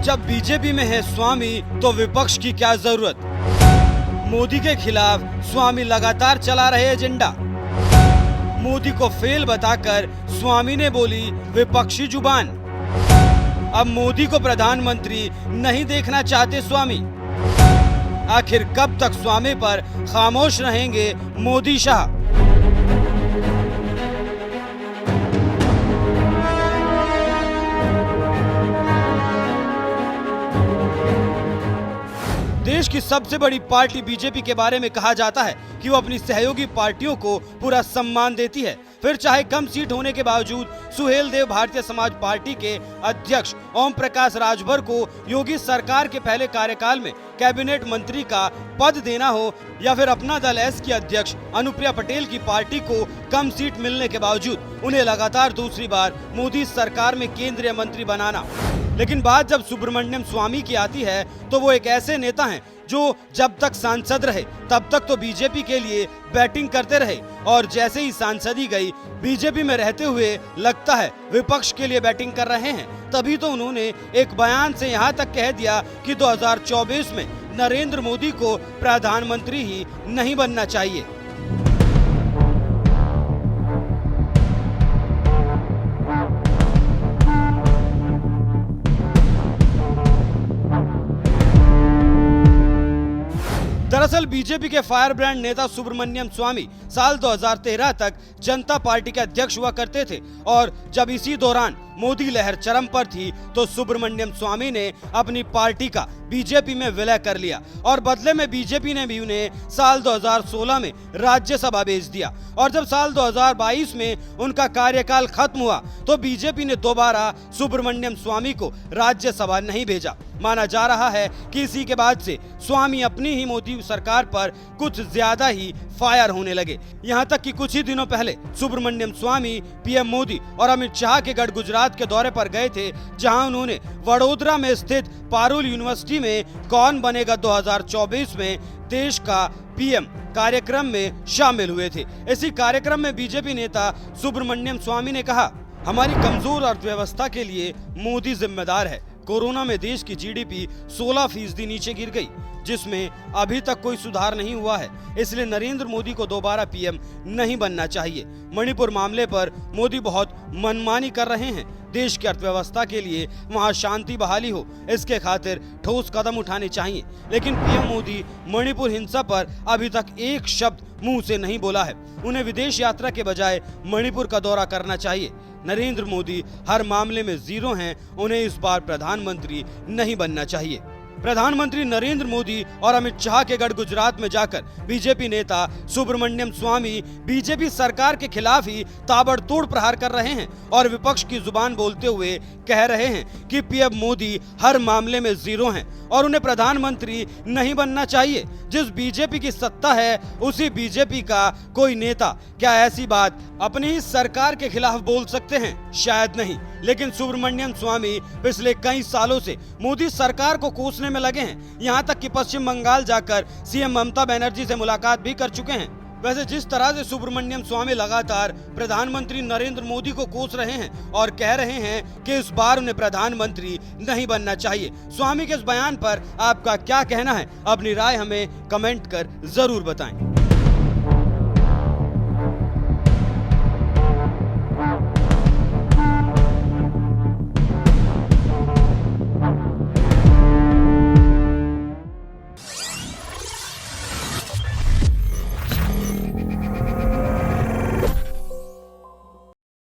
जब बीजेपी में है स्वामी तो विपक्ष की क्या जरूरत। मोदी के खिलाफ स्वामी लगातार चला रहे एजेंडा। मोदी को फेल बताकर स्वामी ने बोली विपक्षी जुबान। अब मोदी को प्रधानमंत्री नहीं देखना चाहते स्वामी। आखिर कब तक स्वामी पर खामोश रहेंगे मोदी शाह। देश की सबसे बड़ी पार्टी बीजेपी के बारे में कहा जाता है कि वो अपनी सहयोगी पार्टियों को पूरा सम्मान देती है। फिर चाहे कम सीट होने के बावजूद सुहेल देव भारतीय समाज पार्टी के अध्यक्ष ओम प्रकाश राजभर को योगी सरकार के पहले कार्यकाल में कैबिनेट मंत्री का पद देना हो, या फिर अपना दल एस की अध्यक्ष अनुप्रिया पटेल की पार्टी को कम सीट मिलने के बावजूद उन्हें लगातार दूसरी बार मोदी सरकार में केंद्रीय मंत्री बनाना। लेकिन बात जब सुब्रमण्यम स्वामी की आती है तो वो एक ऐसे नेता हैं जो जब तक सांसद रहे तब तक तो बीजेपी के लिए बैटिंग करते रहे, और जैसे ही सांसदी गई बीजेपी में रहते हुए लगता है विपक्ष के लिए बैटिंग कर रहे हैं। तभी तो उन्होंने एक बयान से यहाँ तक कह दिया कि 2024 में नरेंद्र मोदी को प्रधानमंत्री ही नहीं बनना चाहिए। दरअसल बीजेपी के फायर ब्रांड नेता सुब्रमण्यम स्वामी साल 2013 तक जनता पार्टी के अध्यक्ष हुआ करते थे, और जब इसी दौरान मोदी लहर चरम पर थी तो सुब्रमण्यम स्वामी ने अपनी पार्टी का बीजेपी में विलय कर लिया, और बदले में बीजेपी ने भी उन्हें साल 2016 में राज्यसभा भेज दिया। और जब साल 2022 में उनका कार्यकाल खत्म हुआ तो बीजेपी ने दोबारा सुब्रमण्यम स्वामी को राज्यसभा नहीं भेजा। माना जा रहा है कि इसी के बाद से स्वामी अपनी ही मोदी सरकार पर कुछ ज्यादा ही फायर होने लगे। यहाँ तक कि कुछ ही दिनों पहले सुब्रमण्यम स्वामी पीएम मोदी और अमित शाह के गढ़ गुजरात के दौरे पर गए थे, जहां उन्होंने वडोदरा में स्थित पारुल यूनिवर्सिटी में कौन बनेगा 2024 में देश का पीएम कार्यक्रम में शामिल हुए थे। इसी कार्यक्रम में बीजेपी नेता सुब्रमण्यम स्वामी ने कहा, हमारी कमजोर अर्थव्यवस्था के लिए मोदी जिम्मेदार है। कोरोना में देश की जीडीपी 16% नीचे गिर गई, जिसमें अभी तक कोई सुधार नहीं हुआ है। इसलिए नरेंद्र मोदी को दोबारा पीएम नहीं बनना चाहिए। मणिपुर मामले पर मोदी बहुत मनमानी कर रहे हैं। देश की अर्थव्यवस्था के लिए वहां शांति बहाली हो, इसके खातिर ठोस कदम उठाने चाहिए। लेकिन पीएम मोदी मणिपुर हिंसा पर अभी तक एक शब्द मुंह से नहीं बोला है। उन्हें विदेश यात्रा के बजाय मणिपुर का दौरा करना चाहिए। नरेंद्र मोदी हर मामले में जीरो हैं, उन्हें इस बार प्रधानमंत्री नहीं बनना चाहिए। प्रधानमंत्री नरेंद्र मोदी और अमित शाह के गढ़ गुजरात में जाकर बीजेपी नेता सुब्रमण्यम स्वामी बीजेपी सरकार के खिलाफ ही ताबड़तोड़ प्रहार कर रहे हैं, और विपक्ष की जुबान बोलते हुए कह रहे हैं कि पीएम मोदी हर मामले में जीरो हैं और उन्हें प्रधानमंत्री नहीं बनना चाहिए। जिस बीजेपी की सत्ता है उसी बीजेपी का कोई नेता क्या ऐसी बात अपनी ही सरकार के खिलाफ बोल सकते हैं? शायद नहीं। लेकिन सुब्रमण्यम स्वामी पिछले कई सालों से मोदी सरकार को कोसने में लगे हैं। यहाँ तक कि पश्चिम बंगाल जाकर सीएम ममता बनर्जी से मुलाकात भी कर चुके हैं। वैसे जिस तरह से सुब्रमण्यम स्वामी लगातार प्रधानमंत्री नरेंद्र मोदी को कोस रहे हैं और कह रहे हैं कि इस बार उन्हें प्रधानमंत्री नहीं बनना चाहिए, स्वामी के इस बयान पर आपका क्या कहना है? अपनी राय हमें कमेंट कर जरूर बताएं।